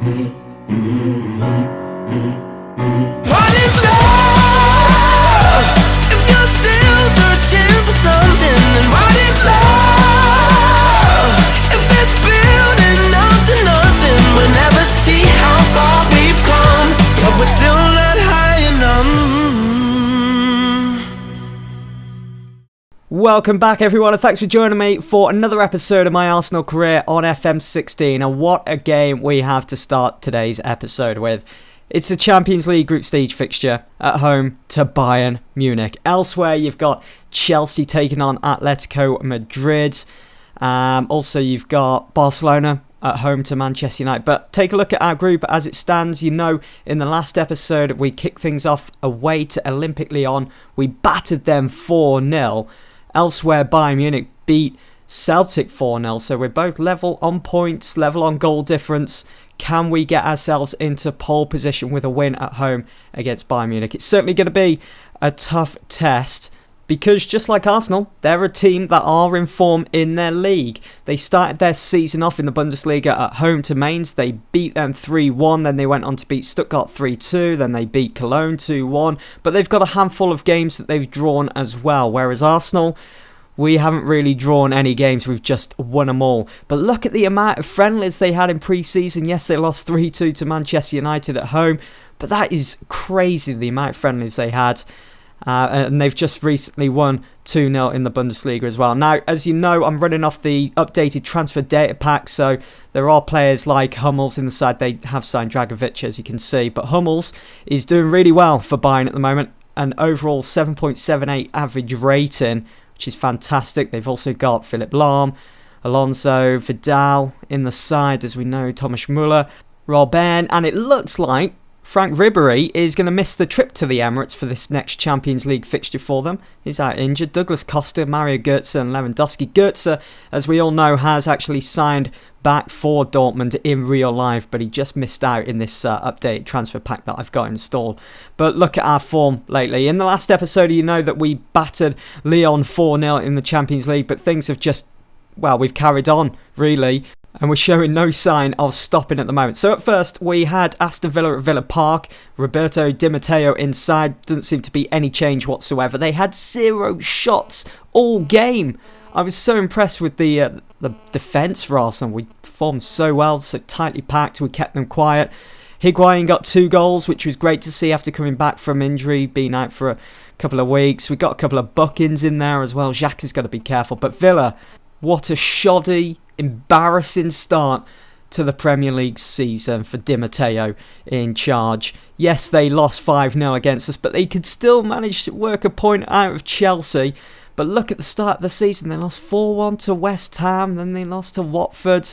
What is love? If you're still searching for something, then what is love? If it's building up to nothing, we'll never see how far we've come, but we're still not high enough. Welcome back everyone, and thanks for joining me for another episode of my Arsenal career on FM16. And what a game we have to start today's episode with. It's the Champions League group stage fixture at home to Bayern Munich. Elsewhere you've got Chelsea taking on Atletico Madrid. Also you've got Barcelona at home to Manchester United. But take a look at our group as it stands. You know, in the last episode we kicked things off away to Olympic Lyon. We battered them 4-0. Elsewhere, Bayern Munich beat Celtic 4-0, so we're both level on points, level on goal difference. Can we get ourselves into pole position with a win at home against Bayern Munich? It's certainly going to be a tough test because just like Arsenal, they're a team that are in form in their league. They started their season off in the Bundesliga at home to Mainz. They beat them 3-1, then they went on to beat Stuttgart 3-2, then they beat Cologne 2-1. But they've got a handful of games that they've drawn as well, whereas Arsenal, we haven't really drawn any games, we've just won them all. But look at the amount of friendlies they had in pre-season. Yes, they lost 3-2 to Manchester United at home, but that is crazy, the amount of friendlies they had. And they've just recently won 2-0 in the Bundesliga as well. Now, as you know, I'm running off the updated transfer data pack, so there are players like Hummels in the side. They have signed Dragovic, as you can see, but Hummels is doing really well for Bayern at the moment. An overall 7.78 average rating, which is fantastic. They've also got Philipp Lahm, Alonso, Vidal in the side, as we know, Thomas Müller, Robben, and it looks like Frank Ribery is going to miss the trip to the Emirates for this next Champions League fixture for them. He's out injured. Douglas Costa, Mario Götze and Lewandowski. Götze, as we all know, has actually signed back for Dortmund in real life, but he just missed out in this updated transfer pack that I've got installed. But look at our form lately. In the last episode, you know that we battered Lyon 4-0 in the Champions League, but things have just, well, we've carried on, really. And we're showing no sign of stopping at the moment. So at first, we had Aston Villa at Villa Park. Roberto Di Matteo inside. Doesn't seem to be any change whatsoever. They had 0 shots all game. I was so impressed with the defence for Arsenal. We performed so well, so tightly packed. We kept them quiet. Higuain got 2 goals, which was great to see after coming back from injury, being out for a couple of weeks. We got a couple of bookings in there as well. Xhaka's got to be careful. But Villa, what a shoddy, embarrassing start to the Premier League season for Di Matteo in charge. Yes, they lost 5-0 against us, but they could still manage to work a point out of Chelsea. But look at the start of the season. They lost 4-1 to West Ham, then they lost to Watford.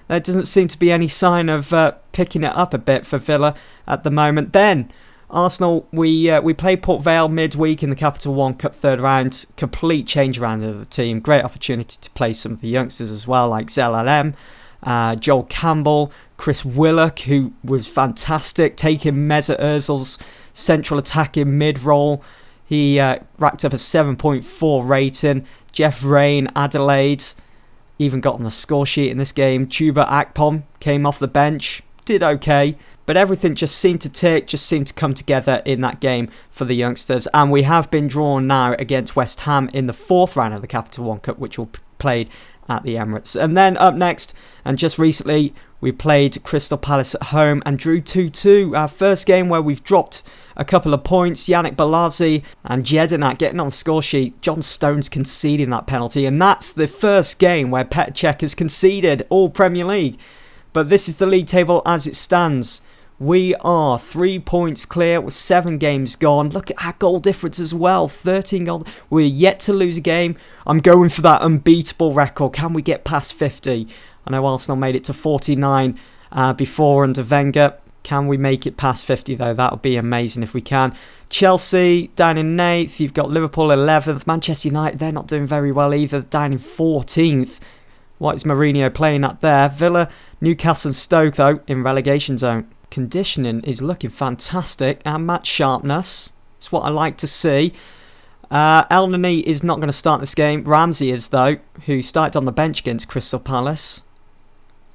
There doesn't seem to be any sign of picking it up a bit for Villa at the moment. Then Arsenal, we played Port Vale midweek in the Capital One Cup third round. Complete change around of the team. Great opportunity to play some of the youngsters as well, like Zelalem, Joel Campbell, Chris Willock, who was fantastic, taking Mesut Ozil's central attacking mid-role. He racked up a 7.4 rating. Jeff Rain, Adelaide, even got on the score sheet in this game. Chuba Akpom came off the bench, did okay. But everything just seemed to tick, just seemed to come together in that game for the youngsters. And we have been drawn now against West Ham in the 4th round of the Capital One Cup, which will be played at the Emirates. And then up next, and just recently, we played Crystal Palace at home and drew 2-2. Our first game where we've dropped a couple of points. Yannick Bolasie and Jedinak getting on the score sheet. John Stones conceding that penalty. And that's the first game where Petr Cech has conceded all Premier League. But this is the league table as it stands. We are 3 points clear with 7 games gone. Look at our goal difference as well. 13 goals. We're yet to lose a game. I'm going for that unbeatable record. Can we get past 50? I know Arsenal made it to 49 before under Wenger. Can we make it past 50 though? That would be amazing if we can. Chelsea down in 8th. You've got Liverpool 11th. Manchester United, they're not doing very well either. Down in 14th. What is Mourinho playing at there? Villa, Newcastle and Stoke though in relegation zone. Conditioning is looking fantastic, and match sharpness. It's what I like to see. Elneny is not going to start this game. Ramsey is though, who started on the bench against Crystal Palace.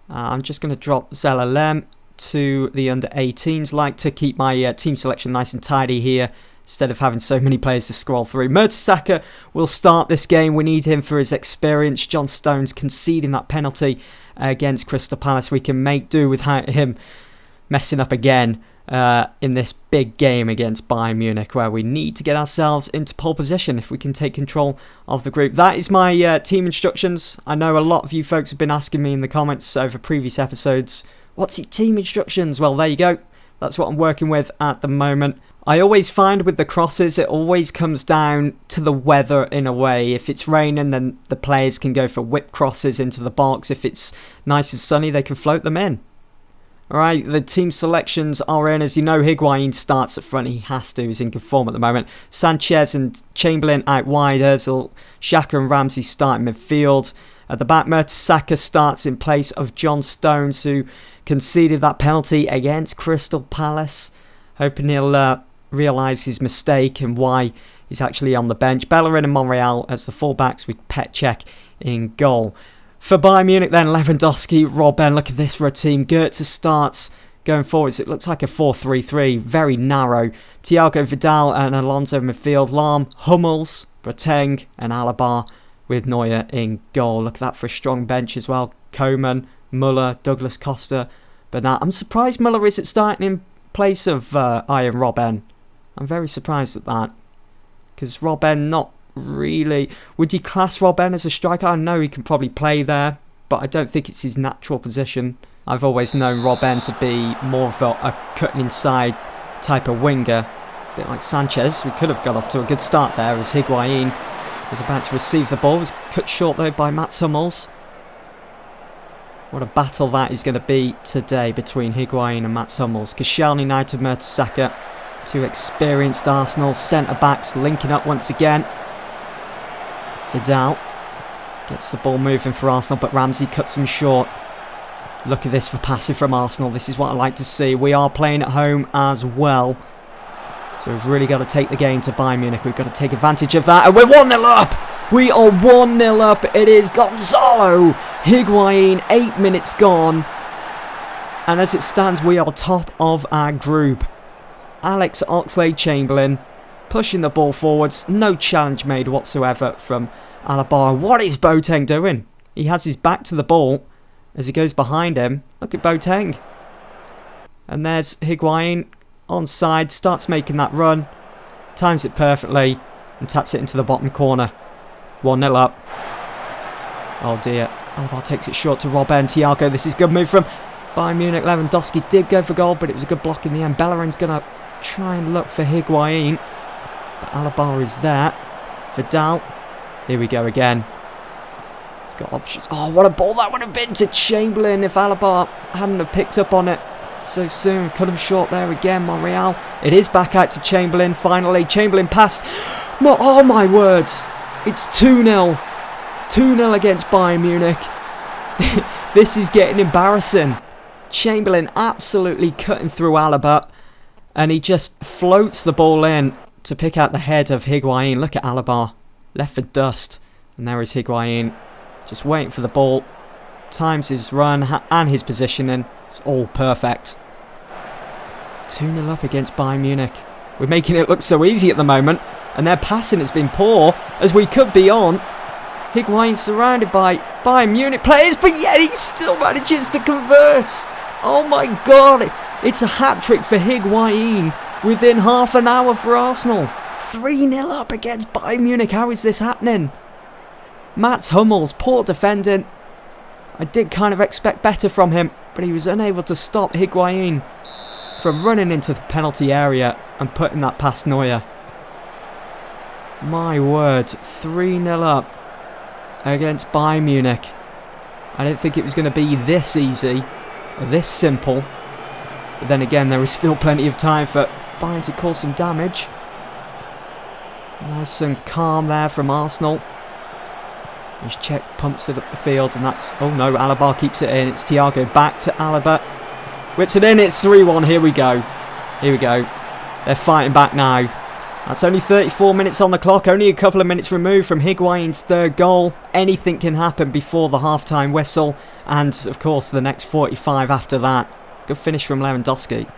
I'm just going to drop Zelalem. to the under-18s. Like to keep my team selection nice and tidy here, instead of having so many players to scroll through. Mertesacker will start this game. We need him for his experience. John Stones conceding that penalty against Crystal Palace. We can make do without him messing up again in this big game against Bayern Munich, where we need to get ourselves into pole position if we can take control of the group. That is my team instructions. I know a lot of you folks have been asking me in the comments over previous episodes, what's your team instructions? Well, there you go. That's what I'm working with at the moment. I always find with the crosses, it always comes down to the weather in a way. If it's raining, then the players can go for whip crosses into the box. If it's nice and sunny, they can float them in. Alright, the team selections are in. As you know, Higuain starts at front. He has to. He's in good form at the moment. Sanchez and Chamberlain out wide. Ozil, Xhaka and Ramsey start in midfield. At the back, Mertesacker starts in place of John Stones, who conceded that penalty against Crystal Palace. Hoping he'll realise his mistake and why he's actually on the bench. Bellerin and Monreal as the fullbacks with Petcek in goal. For Bayern Munich then, Lewandowski, Robben. Look at this for a team. Goetze starts going forwards. It looks like a 4-3-3, very narrow. Thiago Vidal and Alonso in midfield. Lahm, Hummels, Boateng and Alaba with Neuer in goal. Look at that for a strong bench as well. Koeman, Muller, Douglas Costa, Bernat. I'm surprised Muller isn't starting in place of Arjen Robben. I'm very surprised at that, because Robben not really... Would you class Robben as a striker? I know he can probably play there, but I don't think it's his natural position. I've always known Robben to be more of a cutting inside type of winger, a bit like Sanchez. We could have got off to a good start there as Higuain was about to receive the ball. It was cut short though by Mats Hummels. What a battle that is going to be today between Higuain and Mats Hummels. Koscielny, United, Mertesacker, two experienced Arsenal centre-backs linking up once again. Vidal gets the ball moving for Arsenal, but Ramsey cuts him short. Look at this for passing from Arsenal. This is what I like to see. We are playing at home as well, so we've really got to take the game to Bayern Munich. We've got to take advantage of that, and we're 1-0 up. We are 1-0 up. It is Gonzalo Higuain, 8 minutes gone. And as it stands, we are top of our group. Alex Oxlade-Chamberlain pushing the ball forwards. No challenge made whatsoever from Alaba. What is Boateng doing? He has his back to the ball as he goes behind him. Look at Boateng. And there's Higuain onside. Starts making that run. Times it perfectly and taps it into the bottom corner. 1-0 up. Oh dear. Alaba takes it short to Robben. Thiago, this is a good move from Bayern Munich. Lewandowski did go for goal, but it was a good block in the end. Bellerin's going to try and look for Higuain, but Alaba is there. Vidal. Here we go again. He's got options. Oh, what a ball that would have been to Chamberlain if Alaba hadn't have picked up on it so soon. Cut him short there again, Monreal. It is back out to Chamberlain finally. Chamberlain pass. Oh my words. It's 2-0. 2-0 against Bayern Munich. This is getting embarrassing. Chamberlain absolutely cutting through Alaba, and he just floats the ball in to pick out the head of Higuain. Look at Alaba, left for dust. And there is Higuain, just waiting for the ball. Times his run and his positioning. It's all perfect. 2-0 up against Bayern Munich. We're making it look so easy at the moment, and their passing has been poor, as we could be on. Higuain surrounded by Bayern Munich players, but yet he still manages to convert. Oh my god, it's a hat-trick for Higuain within half an hour for Arsenal. 3-0 up against Bayern Munich. How is this happening? Mats Hummels, poor defending. I did kind of expect better from him, but he was unable to stop Higuain from running into the penalty area and putting that past Neuer. My word, 3-0 up against Bayern Munich. I didn't think it was going to be this easy, or this simple. But then again, there is still plenty of time for Bayern to cause some damage. Nice and calm there from Arsenal. His check pumps it up the field, and that's... Oh no, Alaba keeps it in. It's Thiago back to Alaba. Whips it in, it's 3-1. Here we go. Here we go. They're fighting back now. That's only 34 minutes on the clock, only a couple of minutes removed from Higuain's third goal. Anything can happen before the half-time whistle, and of course the next 45 after that. Good finish from Lewandowski.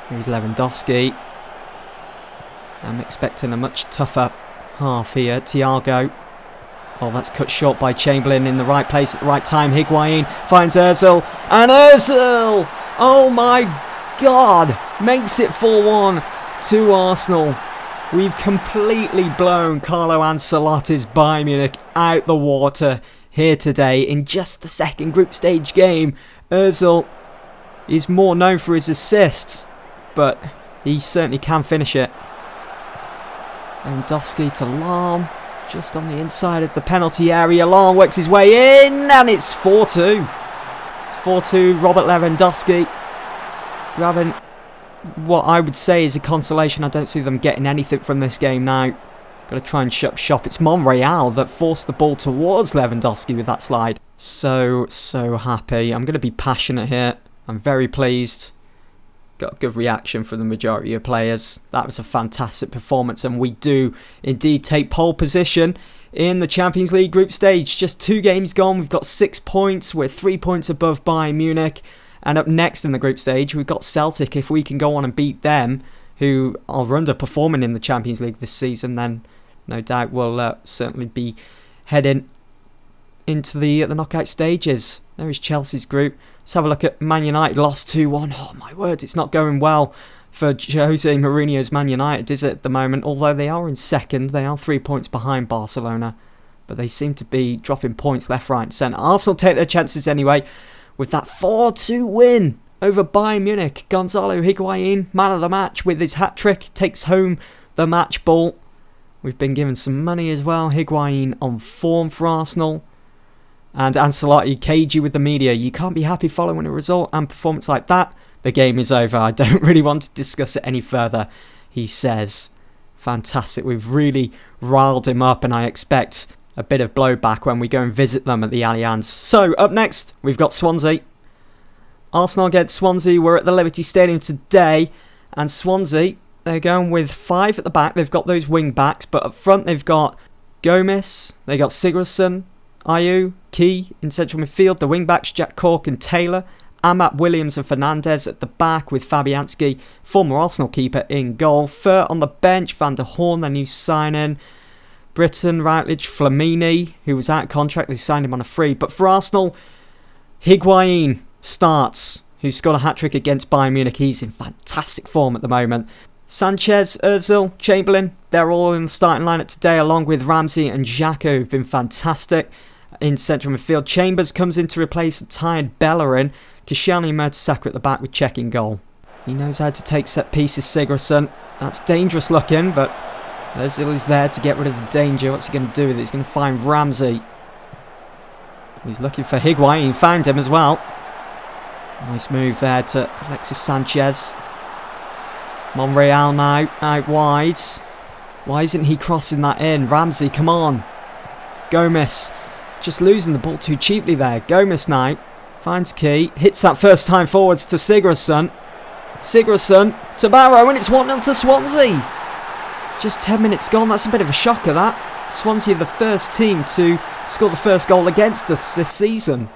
Here's Lewandowski. I'm expecting a much tougher half here. Thiago. Oh, that's cut short by Chamberlain in the right place at the right time. Higuain finds Ozil. And Ozil! Oh my God! Makes it 4-1 to Arsenal. We've completely blown Carlo Ancelotti's Bayern Munich out the water here today in just the second group stage game. Ozil is more known for his assists, but he certainly can finish it. Lewandowski to Lahm, just on the inside of the penalty area. Lahm works his way in, and it's 4-2. It's 4-2. Robert Lewandowski grabbing what I would say is a consolation. I don't see them getting anything from this game now. Got to try and shut shop. It's Monreal that forced the ball towards Lewandowski with that slide. So happy. I'm going to be passionate here. I'm very pleased. Got a good reaction from the majority of players. That was a fantastic performance, and we do indeed take pole position in the Champions League group stage. Just 2 games gone. We've got 6 points. We're 3 points above Bayern Munich. And up next in the group stage, we've got Celtic. If we can go on and beat them, who are underperforming in the Champions League this season, then no doubt we'll certainly be heading into the knockout stages. There is Chelsea's group. Let's have a look at Man United. Lost 2-1. Oh my word, it's not going well for Jose Mourinho's Man United, is it, at the moment? Although they are in second, they are 3 points behind Barcelona. But they seem to be dropping points left, right and centre. Arsenal take their chances anyway with that 4-2 win over Bayern Munich. Gonzalo Higuain, man of the match with his hat-trick, takes home the match ball. We've been given some money as well. Higuain on form for Arsenal. And Ancelotti cagey with the media. You can't be happy following a result and performance like that. The game is over. I don't really want to discuss it any further, he says. Fantastic. We've really riled him up, and I expect a bit of blowback when we go and visit them at the Allianz. So, up next, we've got Swansea. Arsenal against Swansea. We're at the Liberty Stadium today, and Swansea, they're going with 5 at the back. They've got those wing backs, but up front they've got Gomez, they got Sigurdsson, Ayew, Key in central midfield. The wing backs, Jack Cork and Taylor. Amat, Williams and Fernandez at the back with Fabianski, former Arsenal keeper, in goal. Fur on the bench, Van der Horn, their new signing. Britton, Routledge, Flamini, who was out of contract, they signed him on a free. But for Arsenal, Higuain starts, who scored a hat-trick against Bayern Munich. He's in fantastic form at the moment. Sanchez, Ozil, Chamberlain, they're all in the starting lineup today, along with Ramsey and Xhaka, who've been fantastic in central midfield. Chambers comes in to replace a tired Bellerin. Koscielny, Mertesacker at the back with Cech in goal. He knows how to take set pieces, Sigurdsson. That's dangerous looking, but Ozil is there to get rid of the danger. What's he going to do with it? He's going to find Ramsey. He's looking for Higuain. Found him as well. Nice move there to Alexis Sanchez. Monreal now out wide. Why isn't he crossing that in? Ramsey, come on. Gomez just losing the ball too cheaply there. Gomez now finds Key. Hits that first time forwards to Sigurdsson. Sigurdsson to Barrow, and it's 1-0 to Swansea. Just 10 minutes gone. That's a bit of a shocker, that. Swansea are the first team to score the first goal against us this season.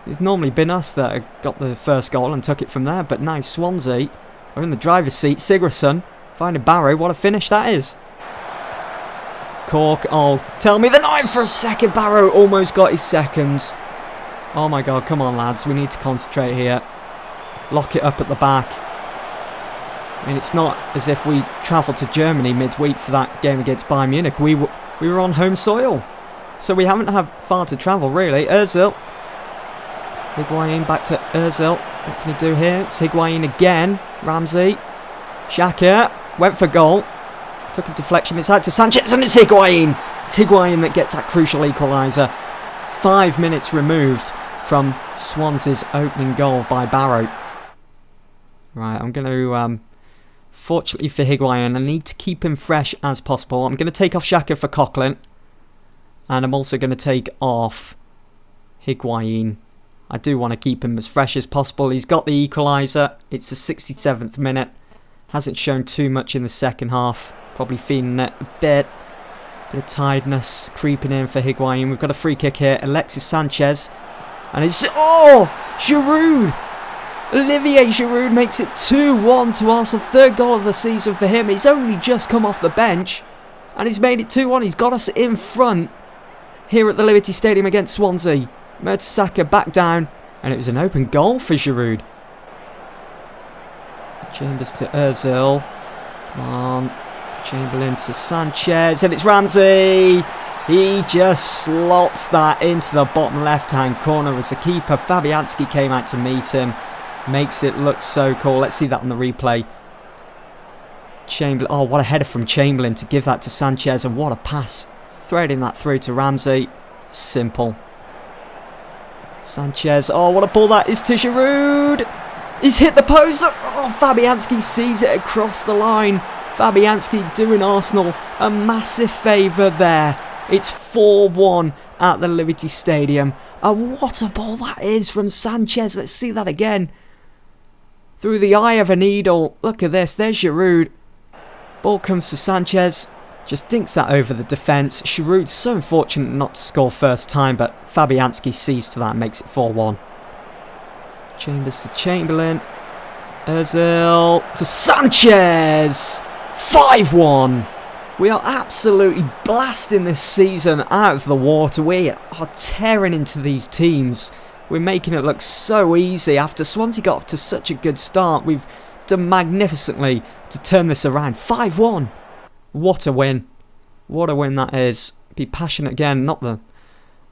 It's normally been us that got the first goal and took it from there, but now Swansea are in the driver's seat. Sigurdsson finding Barrow. What a finish that is. Cork. Oh, tell me the knife for a second. Barrow almost got his second. Oh my God, come on lads. We need to concentrate here. Lock it up at the back. I mean, it's not as if we travelled to Germany midweek for that game against Bayern Munich. We were on home soil. So we haven't had far to travel, really. Ozil. Higuain back to Ozil. What can he do here? It's Higuain again. Ramsey. Xhaka. Went for goal. Took a deflection. It's out to Sanchez, and it's Higuain. It's Higuain that gets that crucial equaliser. 5 minutes removed from Swansea's opening goal by Barrow. Right, I'm going to... fortunately for Higuain, I need to keep him fresh as possible. I'm going to take off Xhaka for Coquelin. And I'm also going to take off Higuain. I do want to keep him as fresh as possible. He's got the equaliser. It's the 67th minute. Hasn't shown too much in the second half. Probably feeling it a bit. Bit of tiredness creeping in for Higuain. We've got a free kick here. Alexis Sanchez. And it's... Oh! Giroud! Olivier Giroud makes it 2-1 to Arsenal. Third goal of the season for him. He's only just come off the bench and he's made it 2-1. He's got us in front here at the Liberty Stadium against Swansea. Mertesacker back down and it was an open goal for Giroud. Chambers to Ozil. Come on. Chamberlain to Sanchez and it's Ramsey. He just slots that into the bottom left-hand corner as the keeper Fabianski came out to meet him. Makes it look so cool. Let's see that on the replay. Chamberlain. Oh, what a header from Chamberlain to give that to Sanchez. And what a pass. Threading that through to Ramsey. Simple. Sanchez. Oh, what a ball that is to Giroud. He's hit the post. Oh, Fabianski sees it across the line. Fabianski doing Arsenal a massive favour there. It's 4-1 at the Liberty Stadium. And what a ball that is from Sanchez. Let's see that again. Through the eye of a needle. Look at this. There's Giroud. Ball comes to Sanchez. Just dinks that over the defence. Giroud's so unfortunate not to score first time, but Fabianski sees to that and makes it 4-1. Chambers to Chamberlain. Ozil to Sanchez. 5-1. We are absolutely blasting this season out of the water. We are tearing into these teams. We're making it look so easy. After Swansea got off to such a good start, we've done magnificently to turn this around. 5-1. What a win. What a win that is. Be passionate again. Not the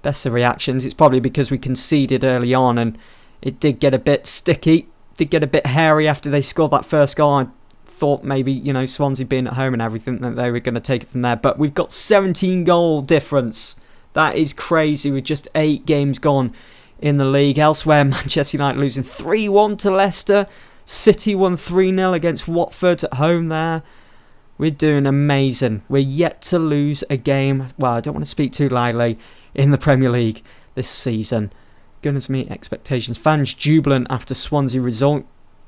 best of reactions. It's probably because we conceded early on and it did get a bit sticky. Did get a bit hairy after they scored that first goal. I thought maybe, you know, Swansea being at home and everything, that they were going to take it from there. But we've got 17 goal difference. That is crazy with just 8 games gone in the league. Elsewhere, Manchester United losing 3-1 to Leicester. City won 3-0 against Watford at home there. We're doing amazing. We're yet to lose a game. Well, I don't want to speak too loudly in the Premier League this season. Gunners meet expectations. Fans jubilant after Swansea result.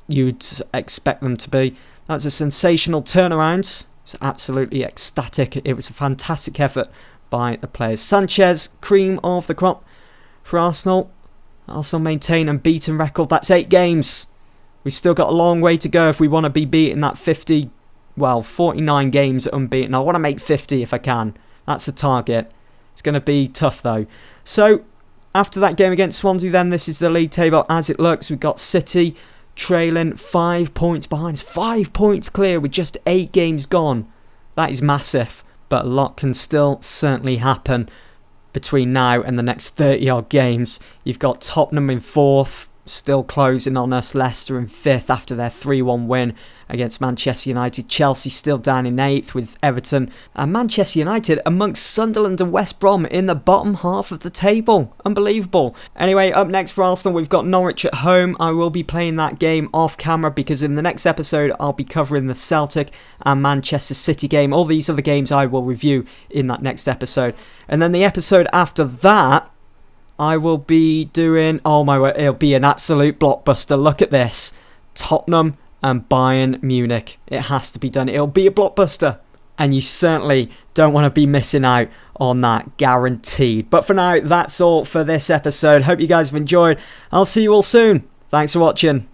You'd expect them to be. That was a sensational turnaround. It was absolutely ecstatic. It was a fantastic effort by the players. Sanchez, cream of the crop for Arsenal. Arsenal maintain unbeaten record. That's 8 games. We've still got a long way to go if we want to be beating that 49 games unbeaten. I want to make 50 if I can. That's the target. It's going to be tough though. So, after that game against Swansea then, this is the league table as it looks. We've got City trailing 5 points behind. 5 points clear with just 8 games gone. That is massive. But a lot can still certainly happen between now and the next 30 odd games. You've got Tottenham in 4th. Still closing on us. Leicester in 5th after their 3-1 win against Manchester United. Chelsea still down in 8th with Everton. And Manchester United amongst Sunderland and West Brom in the bottom half of the table. Unbelievable. Anyway, up next for Arsenal, we've got Norwich at home. I will be playing that game off camera because in the next episode I'll be covering the Celtic and Manchester City game. All these other games I will review in that next episode. And then the episode after that, I will be doing, oh my word, it'll be an absolute blockbuster. Look at this. Tottenham and Bayern Munich. It has to be done. It'll be a blockbuster. And you certainly don't want to be missing out on that, guaranteed. But for now, that's all for this episode. Hope you guys have enjoyed. I'll see you all soon. Thanks for watching.